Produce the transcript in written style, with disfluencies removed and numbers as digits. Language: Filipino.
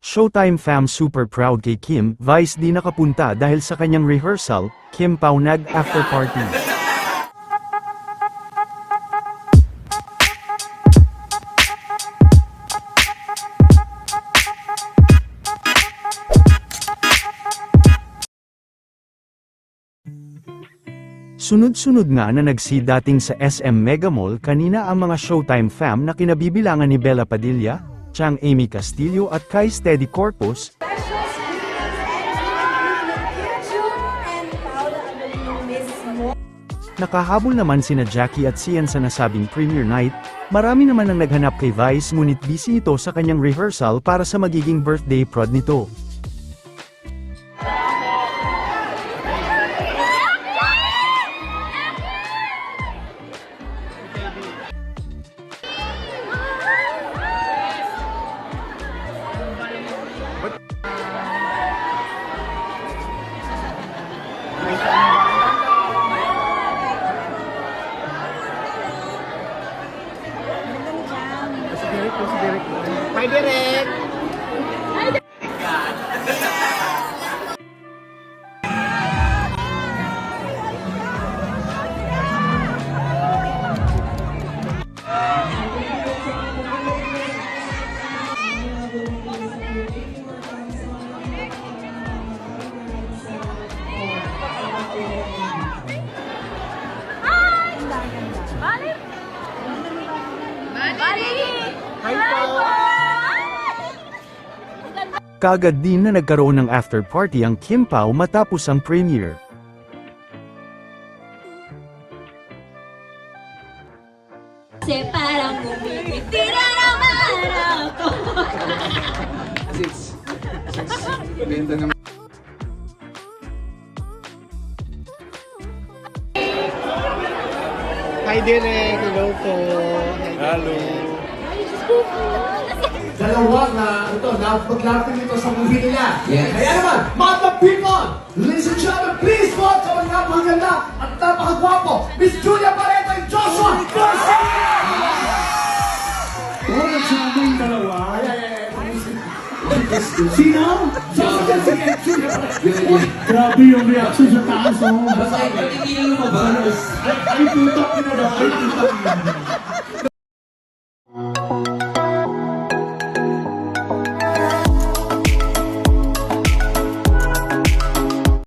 Showtime fam super proud kay Kim, Vice di nakapunta dahil sa kanyang rehearsal, Kim Pao nag-after party. Sunod-sunod nga na dating sa SM Mega Mall kanina ang mga Showtime fam na kinabibilangan ni Bella Padilla, Chang Amy Castillo at Kai Steady Corpus. Nakahabol naman sina Jackie at Sian sa nasabing premiere night. Marami naman ang naghanap kay Vice ngunit busy ito sa kanyang rehearsal para sa magiging birthday prod nito. Hi, Derek! Kaagad din na nagkaroon ng after party ang Kim Pao matapos ang premiere. Kasi parang bumibiti na naman ako. Ganda naman. Hi, Derek! Hello po! Hello! Dalawa na ito, napag-lapin ito sa movie nila. Yes. Kaya naman, mga people, ladies and gentlemen, please welcome ang napakaganda at napakagwapo, Miss Julia Barreto and Joshua Garcia! Wala sa aming dalawa. Sino? Joshua Garcia and Julia Barreto. Grabe yung reaction sa taas, oh. Basta ikaw, hindi lumabas. Ay, tutok na daw. Ay, tutok na.